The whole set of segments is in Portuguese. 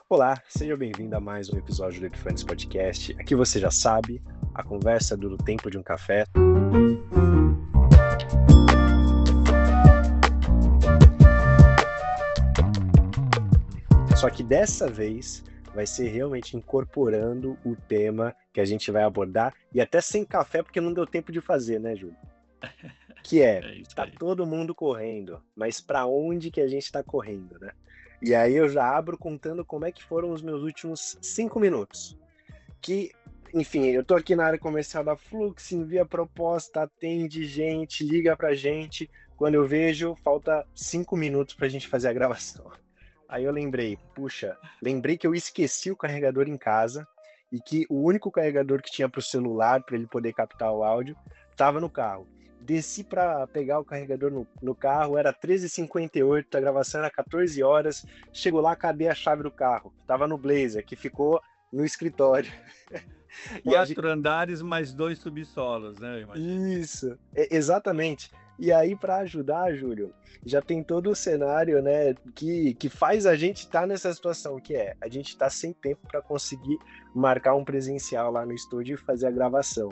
Olá, seja bem-vindo a mais um episódio do Epifanes Podcast. Aqui você já sabe, a conversa dura o tempo de um café. Só que dessa vez vai ser realmente incorporando o tema que a gente vai abordar, e até sem café, porque não deu tempo de fazer, né, Júlio? Que É isso tá aí. todo mundo correndo, mas para onde que a gente tá correndo, né? E aí eu já abro contando como é que foram os meus últimos 5 minutos. Que, enfim, eu tô aqui na área comercial da Flux, envia proposta, atende gente, liga pra gente. Quando eu vejo, falta 5 minutos pra gente fazer a gravação. Aí eu lembrei que eu esqueci o carregador em casa e que o único carregador que tinha pro celular, para ele poder captar o áudio, tava no carro. Desci para pegar o carregador no carro, era 13h58, a gravação era 14 horas. Chego lá, cadê a chave do carro? Tava no Blazer, que ficou no escritório. E a gente... 4 andares mais 2 subsolos, né, eu imagino. Isso, exatamente. E aí, para ajudar, Júlio, já tem todo o cenário, né, que faz a gente estar nessa situação, que é a gente está sem tempo para conseguir marcar um presencial lá no estúdio e fazer a gravação.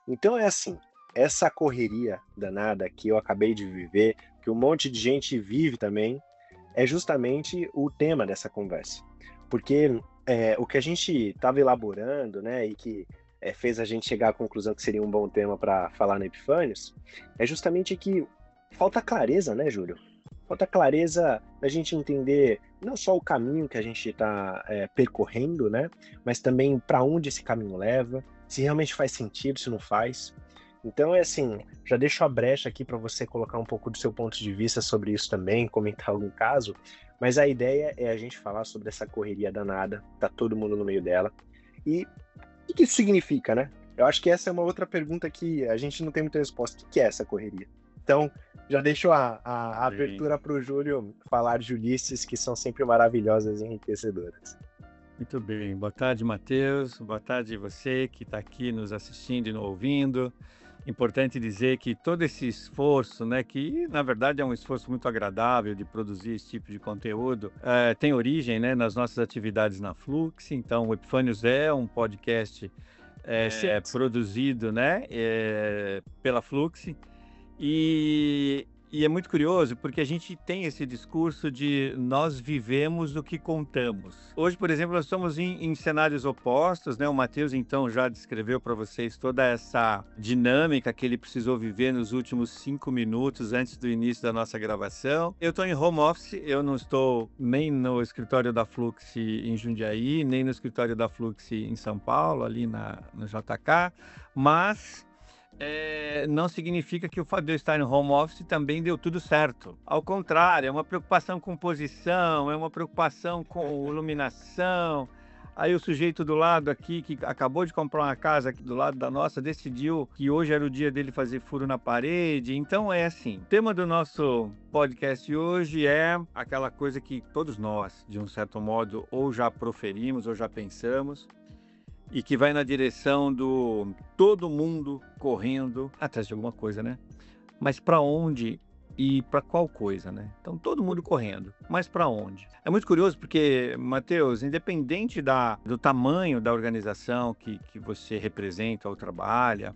Então é assim, essa correria danada que eu acabei de viver, que um monte de gente vive também, é justamente o tema dessa conversa. Porque o que a gente estava elaborando, né, e que fez a gente chegar à conclusão que seria um bom tema para falar no Epifânios, é justamente que falta clareza, né, Júlio? Falta clareza da gente entender não só o caminho que a gente está percorrendo, né, mas também para onde esse caminho leva, se realmente faz sentido, se não faz. Então, é assim, já deixo a brecha aqui para você colocar um pouco do seu ponto de vista sobre isso também, comentar algum caso, mas a ideia é a gente falar sobre essa correria danada, tá todo mundo no meio dela, e o que isso significa, né? Eu acho que essa é uma outra pergunta que a gente não tem muita resposta. O que é essa correria? Então, já deixo a Sim. abertura para o Júlio falar de Ulisses, que são sempre maravilhosas e enriquecedoras. Muito bem. Boa tarde, Matheus. Boa tarde você que está aqui nos assistindo e nos ouvindo. Importante dizer que todo esse esforço, né, que na verdade é um esforço muito agradável de produzir esse tipo de conteúdo, tem origem, né, nas nossas atividades na Flux. Então, o Epifânios é um podcast produzido, né, pela Flux. E é muito curioso porque a gente tem esse discurso de nós vivemos o que contamos. Hoje, por exemplo, nós estamos em cenários opostos, né? O Matheus, então, já descreveu para vocês toda essa dinâmica que ele precisou viver nos últimos 5 minutos antes do início da nossa gravação. Eu estou em home office, eu não estou nem no escritório da Flux em Jundiaí, nem no escritório da Flux em São Paulo, ali no JK, mas... não significa que o fato de eu estar no home office também deu tudo certo. Ao contrário, é uma preocupação com posição, é uma preocupação com iluminação. Aí o sujeito do lado aqui, que acabou de comprar uma casa aqui do lado da nossa, decidiu que hoje era o dia dele fazer furo na parede. Então é assim, o tema do nosso podcast hoje é aquela coisa que todos nós, de um certo modo, ou já proferimos ou já pensamos, e que vai na direção do todo mundo correndo atrás de alguma coisa, né? Mas para onde e para qual coisa, né? Então, todo mundo correndo, mas para onde? É muito curioso porque, Matheus, independente do tamanho da organização que você representa ou trabalha,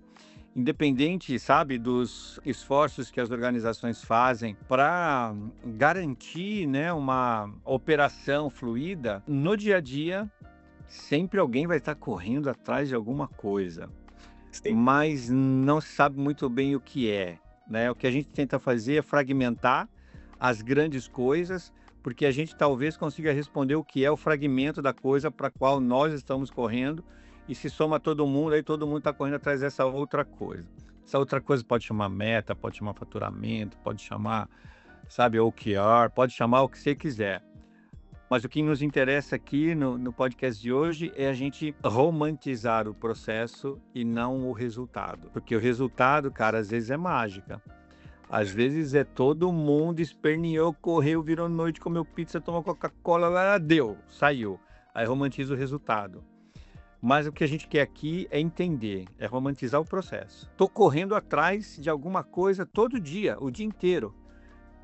independente, sabe, dos esforços que as organizações fazem para garantir, né, uma operação fluida, no dia a dia, sempre alguém vai estar correndo atrás de alguma coisa, Sim. mas não se sabe muito bem o que é, né? O que a gente tenta fazer é fragmentar as grandes coisas, porque a gente talvez consiga responder o que é o fragmento da coisa para a qual nós estamos correndo, e se soma todo mundo, aí todo mundo está correndo atrás dessa outra coisa. Essa outra coisa pode chamar meta, pode chamar faturamento, pode chamar, sabe, OKR, pode chamar o que você quiser. Mas o que nos interessa aqui no podcast de hoje é a gente romantizar o processo e não o resultado. Porque o resultado, cara, às vezes é mágica. Às vezes é todo mundo esperneou, correu, virou noite, comeu pizza, tomou Coca-Cola, lá, deu, saiu. Aí romantiza o resultado. Mas o que a gente quer aqui é entender, é romantizar o processo. Tô correndo atrás de alguma coisa todo dia, o dia inteiro.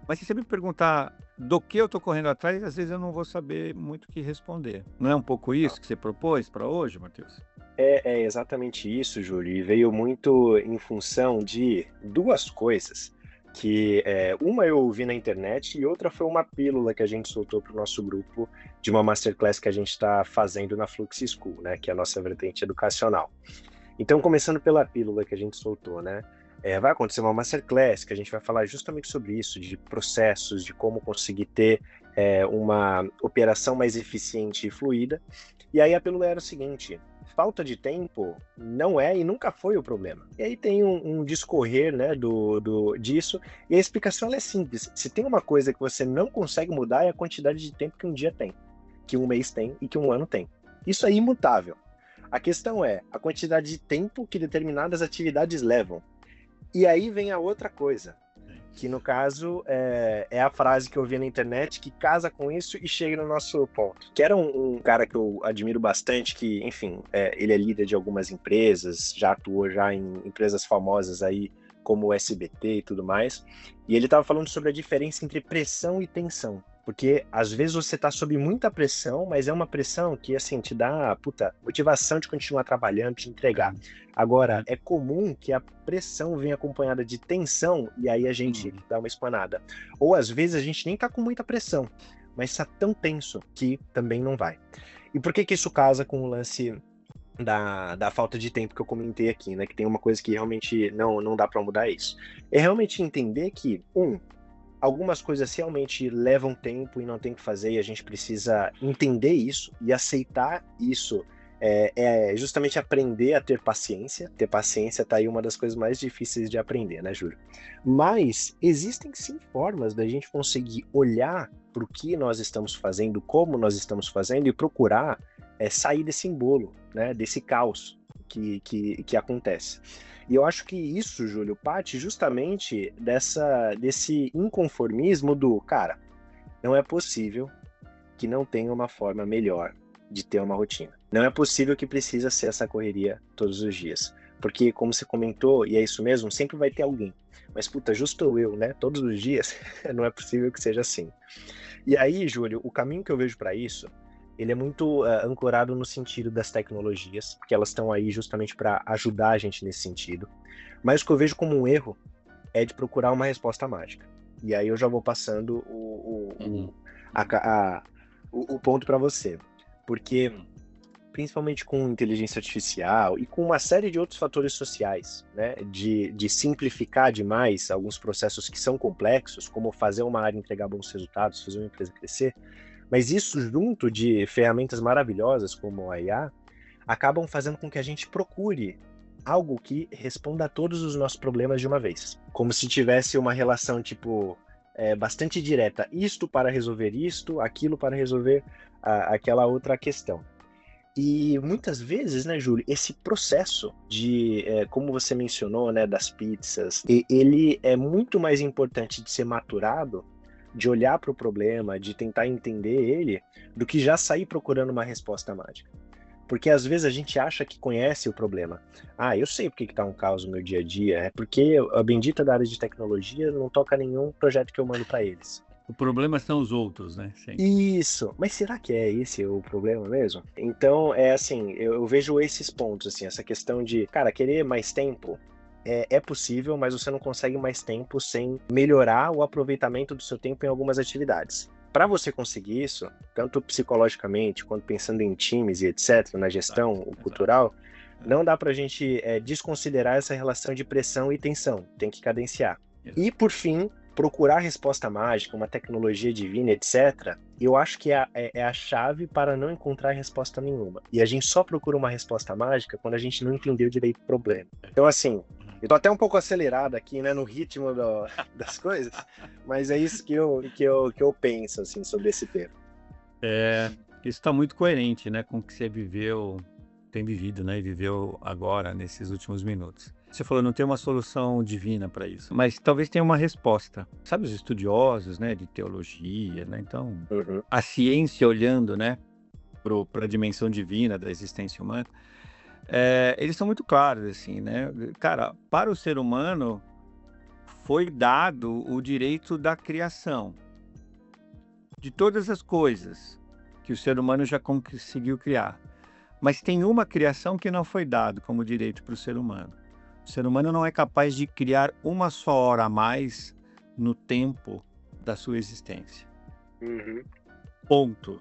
Mas se você me perguntar do que eu estou correndo atrás, às vezes eu não vou saber muito o que responder. Não é um pouco isso que você propôs para hoje, Matheus? É exatamente isso, Júlio, e veio muito em função de duas coisas, que uma eu ouvi na internet e outra foi uma pílula que a gente soltou para o nosso grupo de uma masterclass que a gente está fazendo na Flux School, né, que é a nossa vertente educacional. Então, começando pela pílula que a gente soltou, né, vai acontecer uma masterclass que a gente vai falar justamente sobre isso, de processos, de como conseguir ter uma operação mais eficiente e fluida. E aí a pílula era o seguinte: falta de tempo não é e nunca foi o problema. E aí tem um discorrer, né, disso, e a explicação ela é simples. Se tem uma coisa que você não consegue mudar é a quantidade de tempo que um dia tem, que um mês tem e que um ano tem. Isso é imutável. A questão é a quantidade de tempo que determinadas atividades levam. E aí vem a outra coisa, que no caso é a frase que eu vi na internet que casa com isso e chega no nosso ponto. Que era um cara que eu admiro bastante, que, enfim, ele é líder de algumas empresas, já atuou já em empresas famosas aí, como o SBT e tudo mais, e ele estava falando sobre a diferença entre pressão e tensão. Porque às vezes você tá sob muita pressão, mas é uma pressão que, assim, te dá, motivação de continuar trabalhando, de entregar. Agora, é comum que a pressão venha acompanhada de tensão e aí a gente dá uma espanada. Ou às vezes a gente nem tá com muita pressão, mas tá tão tenso que também não vai. E por que que isso casa com o lance da falta de tempo que eu comentei aqui, né? Que tem uma coisa que realmente não dá para mudar isso. É realmente entender que, algumas coisas realmente levam tempo e não tem o que fazer, e a gente precisa entender isso e aceitar isso. Justamente aprender a ter paciência. Ter paciência tá aí uma das coisas mais difíceis de aprender, né, Júlio? Mas existem sim formas da gente conseguir olhar para o que nós estamos fazendo, como nós estamos fazendo e procurar sair desse embolo, né, desse caos que acontece. E eu acho que isso, Júlio, parte justamente desse inconformismo do, cara, não é possível que não tenha uma forma melhor de ter uma rotina. Não é possível que precisa ser essa correria todos os dias. Porque, como você comentou, e é isso mesmo, sempre vai ter alguém. Mas, justo eu, né? Todos os dias, não é possível que seja assim. E aí, Júlio, o caminho que eu vejo para isso, ele é muito ancorado no sentido das tecnologias, porque elas estão aí justamente para ajudar a gente nesse sentido. Mas o que eu vejo como um erro é de procurar uma resposta mágica. E aí eu já vou passando o ponto para você. Porque, principalmente com inteligência artificial e com uma série de outros fatores sociais, né, de simplificar demais alguns processos que são complexos, como fazer uma área entregar bons resultados, fazer uma empresa crescer, mas isso junto de ferramentas maravilhosas como a IA, acabam fazendo com que a gente procure algo que responda a todos os nossos problemas de uma vez. Como se tivesse uma relação, bastante direta. Isto para resolver isto, aquilo para resolver aquela outra questão. E muitas vezes, né, Júlio, esse processo de, como você mencionou, né, das pizzas, ele é muito mais importante de ser maturado, de olhar para o problema, de tentar entender ele, do que já sair procurando uma resposta mágica. Porque às vezes a gente acha que conhece o problema. Ah, eu sei porque que tá um caos no meu dia a dia, é porque a bendita da área de tecnologia não toca nenhum projeto que eu mando para eles. O problema são os outros, né? Sim. Isso, mas será que é esse o problema mesmo? Então, assim, eu vejo esses pontos, assim, essa questão de, cara, querer mais tempo é possível, mas você não consegue mais tempo sem melhorar o aproveitamento do seu tempo em algumas atividades. Para você conseguir isso, tanto psicologicamente quanto pensando em times e etc, na gestão cultural, não dá pra gente desconsiderar essa relação de pressão e tensão, tem que cadenciar. E por fim, procurar resposta mágica, uma tecnologia divina, etc, eu acho que é a chave para não encontrar resposta nenhuma. E a gente só procura uma resposta mágica quando a gente não entendeu direito o problema. Então, assim, eu tô até um pouco acelerado aqui, né, no ritmo das coisas, mas é isso que eu penso, assim, sobre esse tema. Isso está muito coerente, né, com o que você tem vivido, né, e viveu agora, nesses últimos minutos. Você falou, não tem uma solução divina para isso, mas talvez tenha uma resposta. Sabe os estudiosos, né, de teologia, né, então, a ciência olhando, né, para a dimensão divina da existência humana, eles são muito claros, assim, né, cara, para o ser humano foi dado o direito da criação. de todas as coisas que o ser humano já conseguiu criar. Mas tem uma criação que não foi dada como direito para o ser humano. O ser humano não é capaz de criar uma só hora a mais no tempo da sua existência. Uhum. Ponto.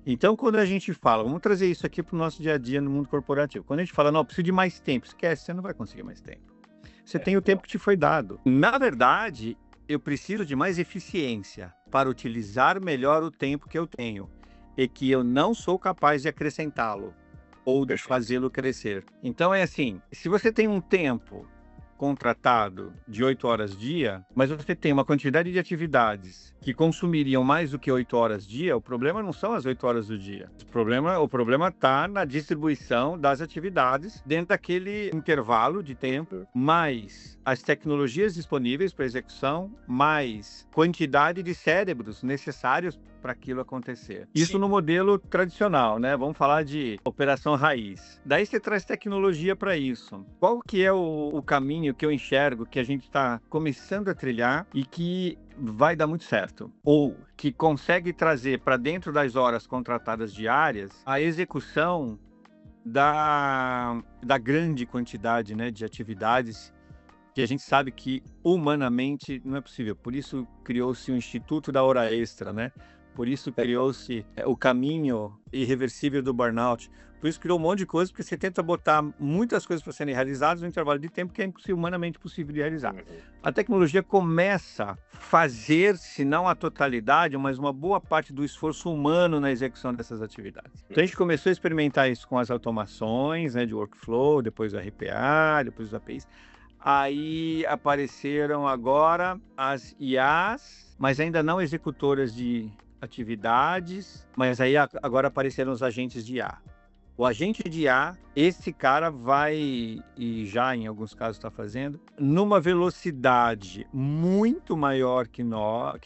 Então, quando a gente fala, vamos trazer isso aqui para o nosso dia a dia no mundo corporativo. Quando a gente fala, não, preciso de mais tempo, esquece, você não vai conseguir mais tempo. Você tem o tempo que te foi dado. Na verdade, eu preciso de mais eficiência para utilizar melhor o tempo que eu tenho e que eu não sou capaz de acrescentá-lo ou de fazê-lo crescer. Então é assim, se você tem um tempo contratado de 8 horas dia, mas você tem uma quantidade de atividades que consumiriam mais do que 8 horas dia, o problema não são as 8 horas do dia. O problema está na distribuição das atividades dentro daquele intervalo de tempo, mais as tecnologias disponíveis para execução, mais quantidade de cérebros necessários para aquilo acontecer. Isso no modelo tradicional, né? Vamos falar de operação raiz. Daí você traz tecnologia para isso. Qual que é o caminho que eu enxergo que a gente está começando a trilhar e que vai dar muito certo? Ou que consegue trazer para dentro das horas contratadas diárias a execução da grande quantidade, né, de atividades que a gente sabe que humanamente não é possível. Por isso criou-se o Instituto da Hora Extra, né? Por isso criou-se o caminho irreversível do burnout. Por isso criou um monte de coisas, porque você tenta botar muitas coisas para serem realizadas no intervalo de tempo que é humanamente possível de realizar. A tecnologia começa a fazer, se não a totalidade, mas uma boa parte do esforço humano na execução dessas atividades. Então a gente começou a experimentar isso com as automações, né, de workflow, depois do RPA, depois dos APIs. Aí apareceram agora as IAs, mas ainda não executoras de atividades, mas aí agora apareceram os agentes de IA. O agente de IA, esse cara vai, e já em alguns casos está fazendo, numa velocidade muito maior que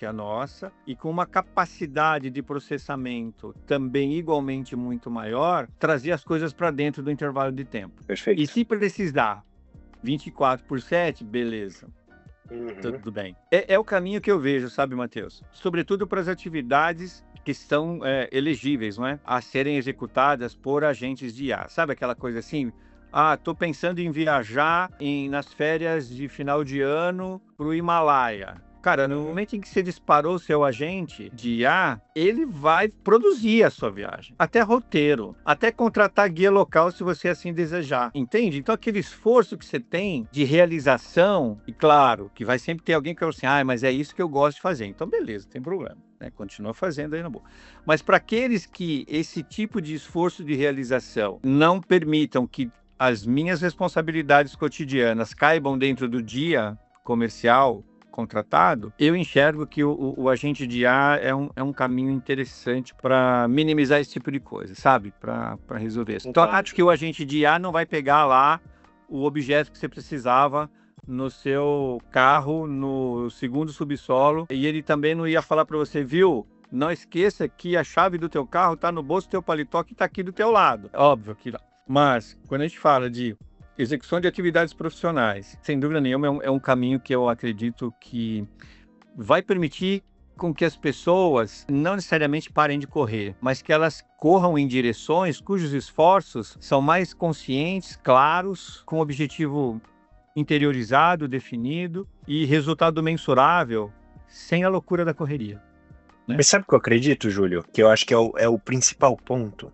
a nossa e com uma capacidade de processamento também igualmente muito maior, trazer as coisas para dentro do intervalo de tempo. Perfeito. E se precisar 24/7, beleza. Tudo bem. É o caminho que eu vejo, sabe, Matheus? Sobretudo para as atividades que são elegíveis, não é? A serem executadas por agentes de IA. Sabe aquela coisa assim? Tô pensando em viajar nas férias de final de ano para o Himalaia. Cara, no momento em que você disparou o seu agente de IA, ele vai produzir a sua viagem. Até roteiro, até contratar guia local se você assim desejar. Entende? Então aquele esforço que você tem de realização, e claro, que vai sempre ter alguém que fala assim, mas é isso que eu gosto de fazer. Então beleza, não tem problema. Né? Continua fazendo aí na boa. Mas para aqueles que esse tipo de esforço de realização não permitam que as minhas responsabilidades cotidianas caibam dentro do dia comercial contratado, eu enxergo que o agente de IA é um caminho interessante para minimizar esse tipo de coisa, sabe? Para resolver isso. Então, acho que o agente de IA não vai pegar lá o objeto que você precisava no seu carro, no segundo subsolo, e ele também não ia falar para você, viu? Não esqueça que a chave do teu carro está no bolso do teu paletó que está aqui do teu lado. Óbvio que não. Mas, quando a gente fala de execução de atividades profissionais, sem dúvida nenhuma, é um caminho que eu acredito que vai permitir com que as pessoas não necessariamente parem de correr, mas que elas corram em direções cujos esforços são mais conscientes, claros, com objetivo interiorizado, definido e resultado mensurável, sem a loucura da correria. Né? Mas sabe o que eu acredito, Júlio? Que eu acho que é o principal ponto.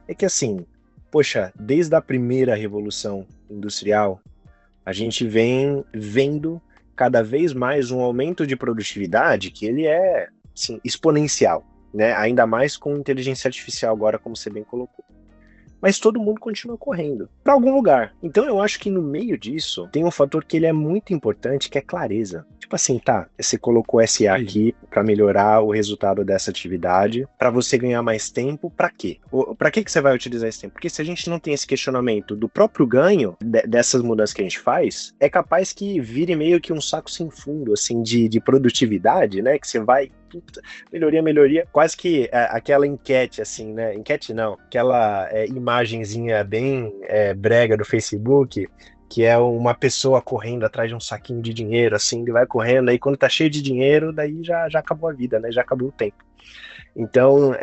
É que assim, poxa, desde a primeira revolução industrial, a gente vem vendo cada vez mais um aumento de produtividade que ele é assim, exponencial, né? Ainda mais com inteligência artificial agora, como você bem colocou. Mas todo mundo continua correndo para algum lugar. Então eu acho que no meio disso tem um fator que ele é muito importante, que é clareza. Tipo assim, você colocou SA aqui para melhorar o resultado dessa atividade, para você ganhar mais tempo, para quê? Para que você vai utilizar esse tempo? Porque se a gente não tem esse questionamento do próprio ganho dessas mudanças que a gente faz, é capaz que vire meio que um saco sem fundo, assim, de produtividade, né? Que você vai melhoria, quase que aquela enquete, assim, né? Enquete não, aquela imagenzinha bem brega do Facebook, que é uma pessoa correndo atrás de um saquinho de dinheiro, assim, ele vai correndo, aí quando tá cheio de dinheiro, daí já acabou a vida, né? Já acabou o tempo. Então,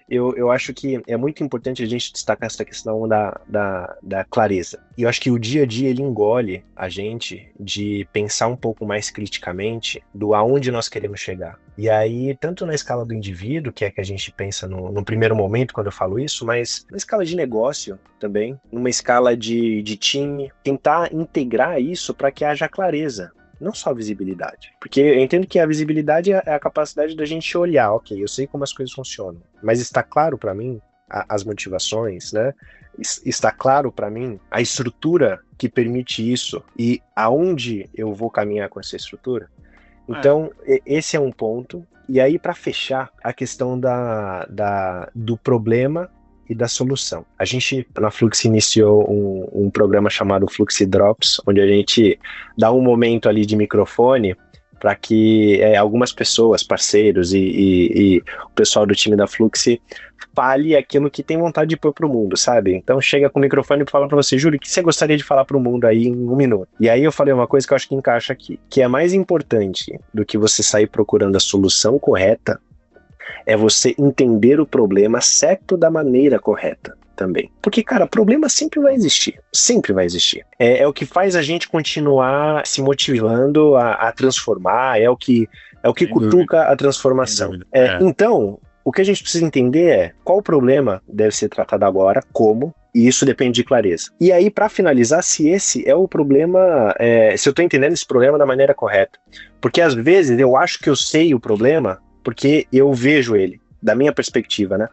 eu acho que é muito importante a gente destacar essa questão da clareza. E eu acho que o dia a dia, ele engole a gente de pensar um pouco mais criticamente do aonde nós queremos chegar. E aí, tanto na escala do indivíduo, que é que a gente pensa no primeiro momento quando eu falo isso, mas na escala de negócio também, numa escala de time, tentar integrar isso para que haja clareza. Não só visibilidade. Porque eu entendo que a visibilidade é a capacidade da gente olhar, ok, eu sei como as coisas funcionam, mas está claro para mim as motivações, né? Está claro para mim a estrutura que permite isso e aonde eu vou caminhar com essa estrutura. Então, esse é um ponto. E aí, para fechar, a questão do problema e da solução. A gente, na Flux, iniciou um programa chamado Flux Drops, onde a gente dá um momento ali de microfone para que algumas pessoas, parceiros e o pessoal do time da Flux fale aquilo que tem vontade de pôr para o mundo, sabe? Então chega com o microfone e fala para você, Júlio, o que você gostaria de falar para o mundo aí em 1 minuto? E aí eu falei uma coisa que eu acho que encaixa aqui, que é mais importante do que você sair procurando a solução correta, é você entender o problema certo da maneira correta também. Porque, cara, problema sempre vai existir. Sempre vai existir. É o que faz a gente continuar se motivando a transformar, é o que cutuca a transformação. Então, o que a gente precisa entender é qual problema deve ser tratado agora, como, e isso depende de clareza. E aí, para finalizar, se esse é o problema, se eu estou entendendo esse problema da maneira correta. Porque às vezes eu acho que eu sei o problema, porque eu vejo ele, da minha perspectiva, né?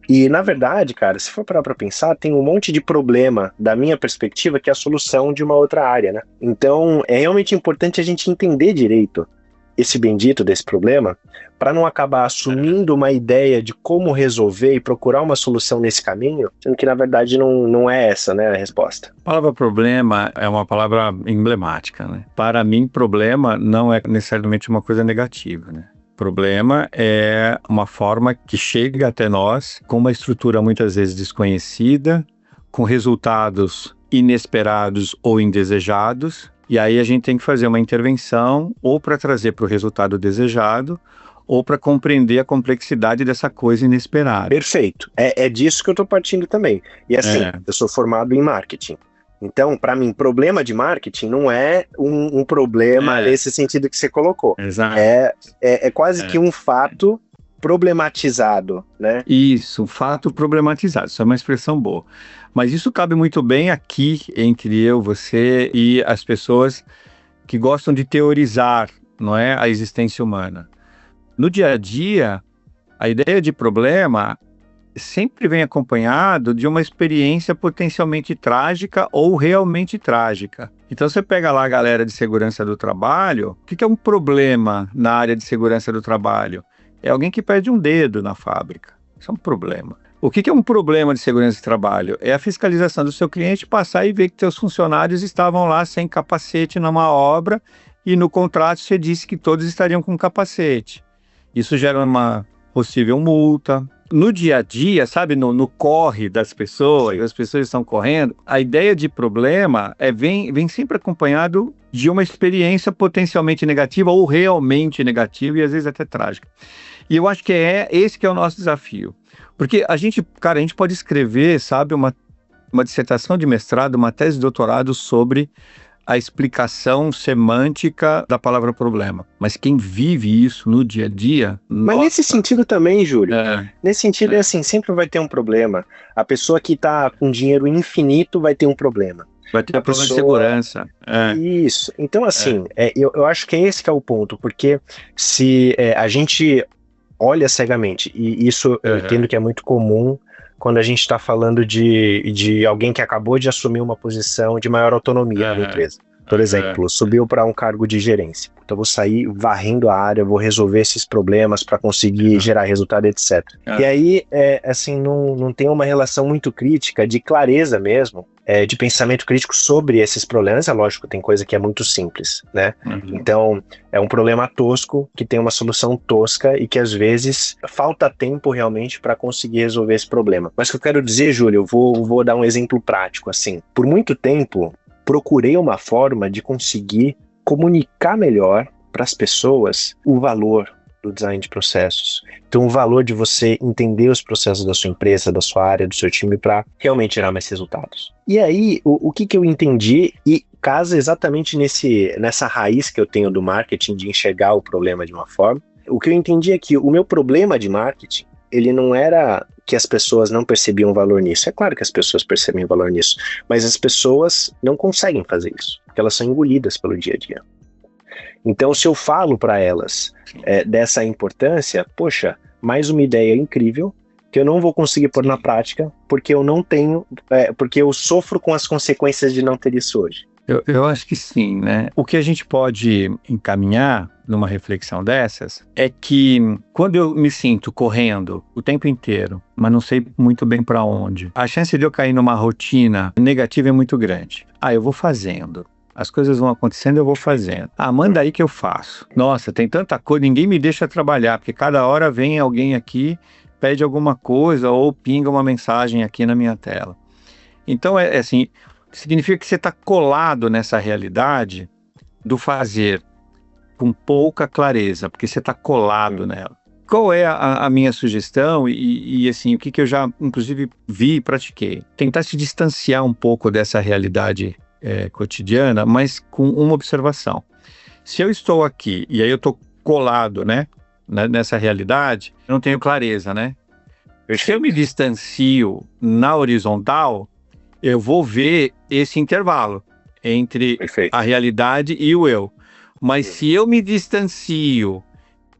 E, na verdade, cara, se for parar pra pensar, tem um monte de problema da minha perspectiva que é a solução de uma outra área, né? Então, é realmente importante a gente entender direito esse bendito desse problema, para não acabar assumindo uma ideia de como resolver e procurar uma solução nesse caminho, sendo que, na verdade, não é essa, né, a resposta. A palavra problema é uma palavra emblemática, né? Para mim, problema não é necessariamente uma coisa negativa, né? Problema é uma forma que chega até nós com uma estrutura muitas vezes desconhecida, com resultados inesperados ou indesejados, e aí a gente tem que fazer uma intervenção ou para trazer para o resultado desejado ou para compreender a complexidade dessa coisa inesperada. Perfeito. É disso que eu estou partindo também. E assim, eu sou formado em marketing. Então, para mim, problema de marketing não é um problema nesse sentido que você colocou. Exato. É quase que um fato problematizado, né? Isso, um fato problematizado. Isso é uma expressão boa. Mas isso cabe muito bem aqui entre eu, você e as pessoas que gostam de teorizar, não é, a existência humana. No dia a dia, a ideia de problema sempre vem acompanhado de uma experiência potencialmente trágica ou realmente trágica. Então você pega lá a galera de segurança do trabalho, o que é um problema na área de segurança do trabalho? É alguém que perde um dedo na fábrica. Isso é um problema. O que é um problema de segurança do trabalho? É a fiscalização do seu cliente passar e ver que seus funcionários estavam lá sem capacete numa obra e no contrato você disse que todos estariam com capacete. Isso gera uma possível multa. No dia a dia, sabe, no corre das pessoas, as pessoas estão correndo, a ideia de problema vem sempre acompanhado de uma experiência potencialmente negativa ou realmente negativa e às vezes até trágica. E eu acho que esse que é o nosso desafio. Porque a gente pode escrever, sabe, uma dissertação de mestrado, uma tese de doutorado sobre a explicação semântica da palavra problema. Mas quem vive isso no dia a dia... Mas nesse sentido também, Júlio, nesse sentido é assim, sempre vai ter um problema. A pessoa que está com dinheiro infinito vai ter um problema. Vai ter problema de segurança. Isso. Então, assim, eu acho que esse que é o ponto, porque se a gente olha cegamente, e isso eu entendo que é muito comum quando a gente está falando de alguém que acabou de assumir uma posição de maior autonomia na empresa. Por exemplo, subiu para um cargo de gerência. Então, eu vou sair varrendo a área, vou resolver esses problemas para conseguir gerar resultado, etc. E aí, assim, não tem uma relação muito crítica, de clareza mesmo, de pensamento crítico sobre esses problemas. É lógico, tem coisa que é muito simples, né? Então, é um problema tosco, que tem uma solução tosca e que, às vezes, falta tempo realmente para conseguir resolver esse problema. Mas o que eu quero dizer, Júlio, eu vou dar um exemplo prático, assim. Por muito tempo, procurei uma forma de conseguir comunicar melhor para as pessoas o valor do design de processos. Então, o valor de você entender os processos da sua empresa, da sua área, do seu time para realmente gerar mais resultados. E aí, o que eu entendi, e casa exatamente nessa raiz que eu tenho do marketing, de enxergar o problema de uma forma, o que eu entendi é que o meu problema de marketing, ele não era que as pessoas não percebiam valor nisso. É claro que as pessoas percebem valor nisso, mas as pessoas não conseguem fazer isso, porque elas são engolidas pelo dia a dia. Então, se eu falo para elas dessa importância, poxa, mais uma ideia incrível que eu não vou conseguir pôr na prática porque eu não tenho, porque eu sofro com as consequências de não ter isso hoje. Eu acho que sim, né? O que a gente pode encaminhar numa reflexão dessas é que quando eu me sinto correndo o tempo inteiro, mas não sei muito bem para onde, a chance de eu cair numa rotina negativa é muito grande. Eu vou fazendo. As coisas vão acontecendo, eu vou fazendo. Manda aí que eu faço. Nossa, tem tanta coisa, ninguém me deixa trabalhar, porque cada hora vem alguém aqui, pede alguma coisa ou pinga uma mensagem aqui na minha tela. Então, assim, significa que você está colado nessa realidade do fazer com pouca clareza, porque você está colado nela. Qual é a minha sugestão e assim, o que eu já, inclusive, vi e pratiquei? Tentar se distanciar um pouco dessa realidade cotidiana, mas com uma observação. Se eu estou aqui e aí eu estou colado, né, nessa realidade, eu não tenho clareza, né? Se eu me distancio na horizontal, eu vou ver esse intervalo entre a realidade e o eu. Mas se eu me distancio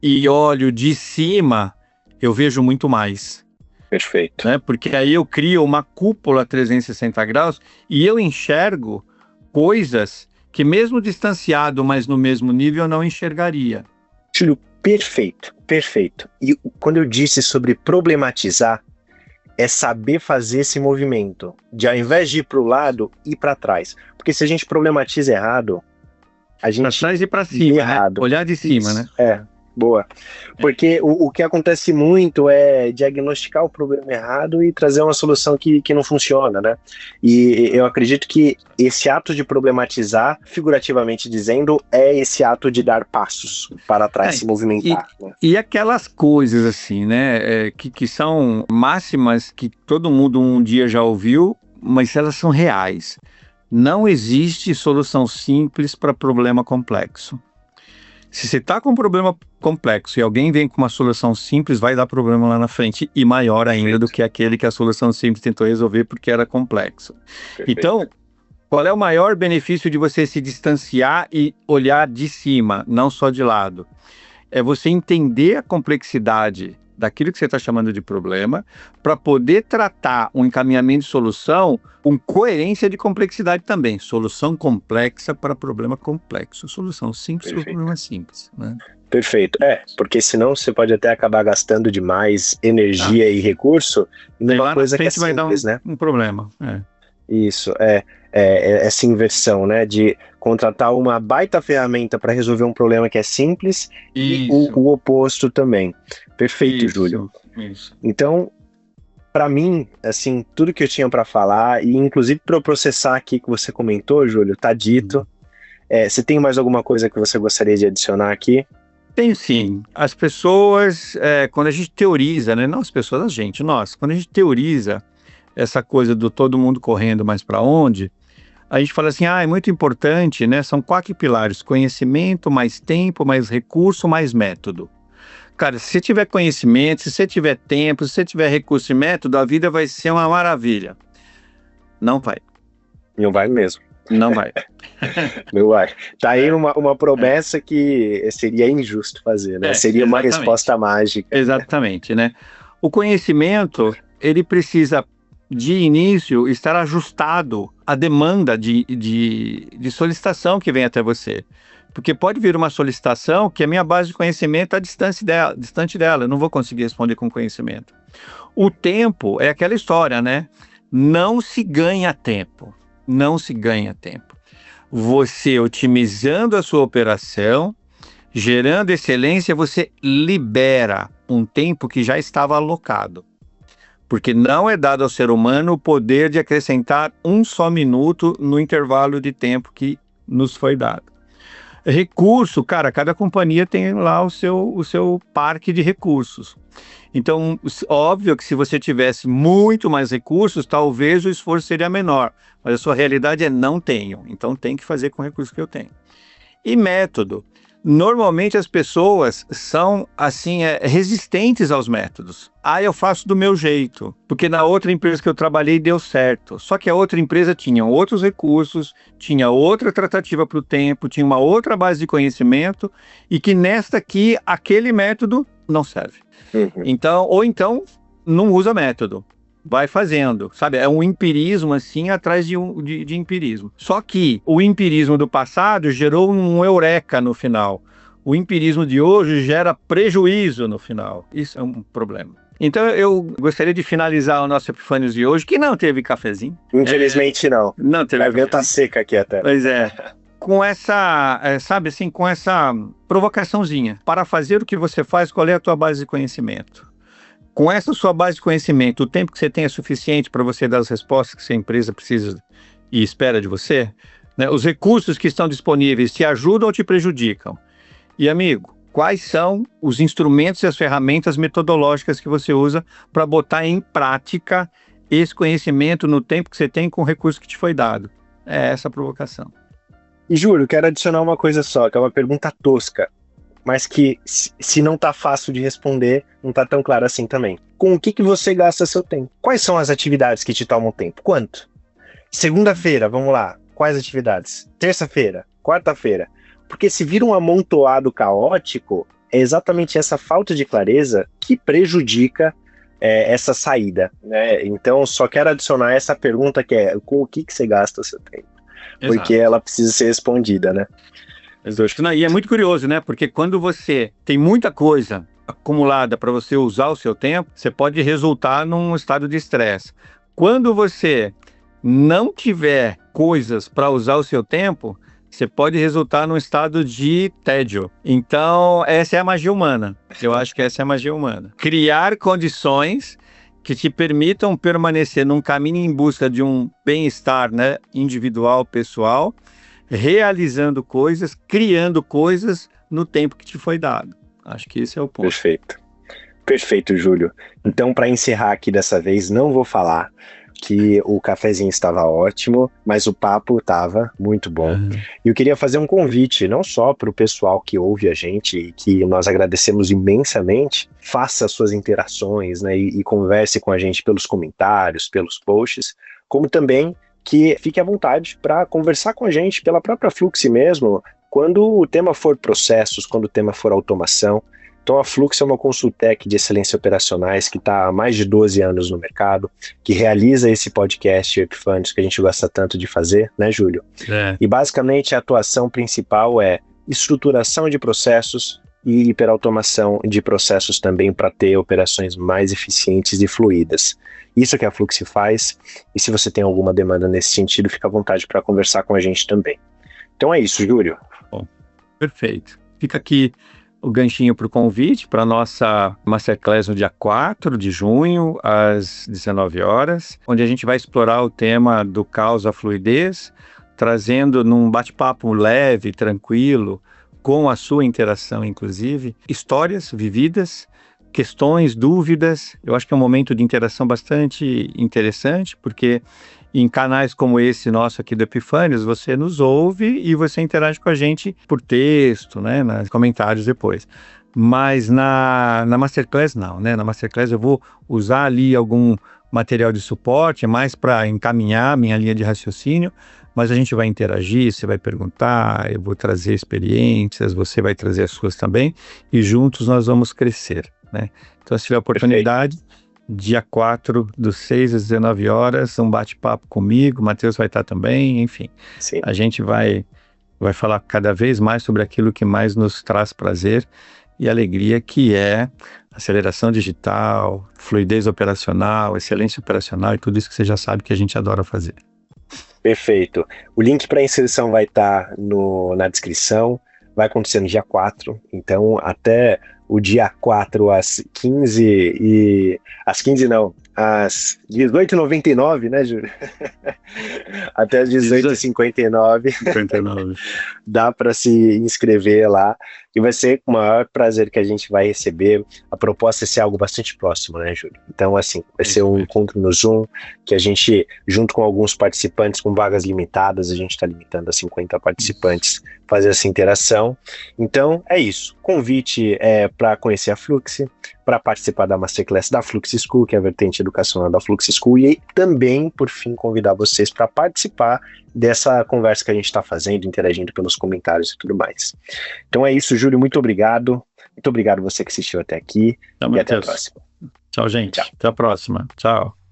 e olho de cima, eu vejo muito mais. Perfeito. Né? Porque aí eu crio uma cúpula 360 graus e eu enxergo coisas que mesmo distanciado, mas no mesmo nível, eu não enxergaria. Júlio, perfeito, perfeito. E quando eu disse sobre problematizar, é saber fazer esse movimento, de ao invés de ir para o lado, ir para trás. Porque se a gente problematiza errado, a gente... Para trás e para cima, errado. Né? Olhar de cima, Isso, né? Boa. Porque o que acontece muito é diagnosticar o problema errado e trazer uma solução que não funciona, né? E eu acredito que esse ato de problematizar, figurativamente dizendo, é esse ato de dar passos para trás, se movimentar. Né? E aquelas coisas assim, né? Que são máximas que todo mundo um dia já ouviu, mas elas são reais. Não existe solução simples para problema complexo. Se você está com um problema complexo e alguém vem com uma solução simples, vai dar problema lá na frente e maior ainda do que aquele que a solução simples tentou resolver porque era complexo. Perfeito. Então, qual é o maior benefício de você se distanciar e olhar de cima, não só de lado? É você entender a complexidade daquilo que você está chamando de problema para poder tratar um encaminhamento de solução com coerência de complexidade também. Solução complexa para problema complexo. Solução simples para problema simples. Né? Perfeito. Porque senão você pode até acabar gastando demais energia e recurso numa coisa que é simples, vai dar um problema. Isso, essa inversão, né, de contratar uma baita ferramenta para resolver um problema que é simples e o oposto também. Perfeito, Júlio. Isso. Então, para mim, assim, tudo que eu tinha para falar, e inclusive para eu processar aqui que você comentou, Júlio, tá dito. Você tem mais alguma coisa que você gostaria de adicionar aqui? Tenho sim. As pessoas, quando a gente teoriza, né, não as pessoas, a gente, nós, quando a gente teoriza essa coisa do todo mundo correndo, mas para onde? A gente fala assim, é muito importante, né? São 4 pilares: conhecimento, mais tempo, mais recurso, mais método. Cara, se você tiver conhecimento, se você tiver tempo, se você tiver recurso e método, a vida vai ser uma maravilha. Não vai. Não vai mesmo. Não vai. Não vai. Tá aí uma promessa que seria injusto fazer, né? Seria uma resposta mágica. Exatamente, né? O conhecimento, ele precisa, de início, estar ajustado à demanda de solicitação que vem até você. Porque pode vir uma solicitação que a minha base de conhecimento está distante dela, eu não vou conseguir responder com conhecimento. O tempo é aquela história, né? Não se ganha tempo. Não se ganha tempo. Você otimizando a sua operação, gerando excelência, você libera um tempo que já estava alocado. porque não é dado ao ser humano o poder de acrescentar um só minuto no intervalo de tempo que nos foi dado. Recurso, cara, cada companhia tem lá o seu parque de recursos. Então, óbvio que se você tivesse muito mais recursos, talvez o esforço seria menor, mas a sua realidade é não tenho, então tem que fazer com o recurso que eu tenho. E método. Normalmente as pessoas são, assim, resistentes aos métodos. Eu faço do meu jeito, porque na outra empresa que eu trabalhei deu certo. Só que a outra empresa tinha outros recursos, tinha outra tratativa para o tempo, tinha uma outra base de conhecimento, e que nesta aqui, aquele método não serve. Então, ou então, não usa método. Vai fazendo, sabe? É um empirismo, assim, atrás de empirismo. Só que o empirismo do passado gerou um eureka no final. O empirismo de hoje gera prejuízo no final. Isso é um problema. Então, eu gostaria de finalizar o nosso Epifânios de hoje, que não teve cafezinho. Infelizmente, não. Não teve. A garganta tá seca aqui até. Pois é. Com essa, sabe assim, com essa provocaçãozinha. Para fazer o que você faz, qual é a tua base de conhecimento? Com essa sua base de conhecimento, o tempo que você tem é suficiente para você dar as respostas que sua empresa precisa e espera de você? Né? Os recursos que estão disponíveis te ajudam ou te prejudicam? E, amigo, quais são os instrumentos e as ferramentas metodológicas que você usa para botar em prática esse conhecimento no tempo que você tem com o recurso que te foi dado? É essa a provocação. E, Júlio, quero adicionar uma coisa só, que é uma pergunta tosca, mas que, se não tá fácil de responder, não tá tão claro assim também. Com o que você gasta seu tempo? Quais são as atividades que te tomam tempo? Quanto? Segunda-feira, vamos lá. Quais atividades? Terça-feira? Quarta-feira? Porque se vira um amontoado caótico, é exatamente essa falta de clareza que prejudica essa saída, né? Então, só quero adicionar essa pergunta que é com o que você gasta seu tempo? Exato. Porque ela precisa ser respondida, né? E é muito curioso, né? Porque quando você tem muita coisa acumulada para você usar o seu tempo, você pode resultar num estado de estresse. Quando você não tiver coisas para usar o seu tempo, você pode resultar num estado de tédio. Então, essa é a magia humana. Eu acho que essa é a magia humana. Criar condições que te permitam permanecer num caminho em busca de um bem-estar, né, individual, pessoal, realizando coisas, criando coisas no tempo que te foi dado. Acho que esse é o ponto. Perfeito. Perfeito, Júlio. Então, para encerrar aqui dessa vez, não vou falar que o cafezinho estava ótimo, mas o papo estava muito bom. E eu queria fazer um convite, não só para o pessoal que ouve a gente, que nós agradecemos imensamente, faça suas interações, né, e converse com a gente pelos comentários, pelos posts, como também que fique à vontade para conversar com a gente pela própria Fluxy mesmo, quando o tema for processos, quando o tema for automação. Então a Fluxy é uma consultec de excelência operacionais que está há mais de 12 anos no mercado, que realiza esse podcast Epifânios que a gente gosta tanto de fazer, né, Júlio? E basicamente a atuação principal é estruturação de processos e hiperautomação de processos também para ter operações mais eficientes e fluídas. Isso que a Fluxy faz, e se você tem alguma demanda nesse sentido, fica à vontade para conversar com a gente também. Então é isso, Júlio. Bom, perfeito. Fica aqui o ganchinho para o convite para a nossa Masterclass no dia 4 de junho, às 19 horas, onde a gente vai explorar o tema do caos à fluidez, trazendo num bate-papo leve, tranquilo, com a sua interação, inclusive, histórias vividas, questões, dúvidas. Eu acho que é um momento de interação bastante interessante, porque em canais como esse nosso aqui do Epifânios, você nos ouve e você interage com a gente por texto, né, nos comentários depois. Mas na Masterclass não, né? Na Masterclass eu vou usar ali algum material de suporte, é mais para encaminhar minha linha de raciocínio, mas a gente vai interagir, você vai perguntar, eu vou trazer experiências, você vai trazer as suas também, e juntos nós vamos crescer, né? Então, se tiver oportunidade, dia 4, dos 6 às 19 horas, um bate-papo comigo, o Matheus vai estar também, enfim. Sim. A gente vai falar cada vez mais sobre aquilo que mais nos traz prazer e alegria, que é aceleração digital, fluidez operacional, excelência operacional e tudo isso que você já sabe que a gente adora fazer. Perfeito. O link para inscrição vai estar na descrição, vai acontecer no dia 4, então até o dia 4 às 15 não, às 18h99, né, Júlio? Até às 18h59. 59. Dá para se inscrever lá e vai ser com o maior prazer que a gente vai receber. A proposta é ser algo bastante próximo, né, Júlio? Então, assim, vai ser um encontro no Zoom que a gente, junto com alguns participantes com vagas limitadas, a gente está limitando a 50 participantes, fazer essa interação. Então, é isso. Convite para conhecer a Fluxy, para participar da Masterclass da Fluxy School, que é a vertente educacional da Fluxy School, e também, por fim, convidar vocês para participar dessa conversa que a gente está fazendo, interagindo pelos comentários e tudo mais. Então é isso, Júlio, muito obrigado. Muito obrigado você que assistiu até aqui. E até a próxima. Tchau, gente. Tchau. Até a próxima. Tchau.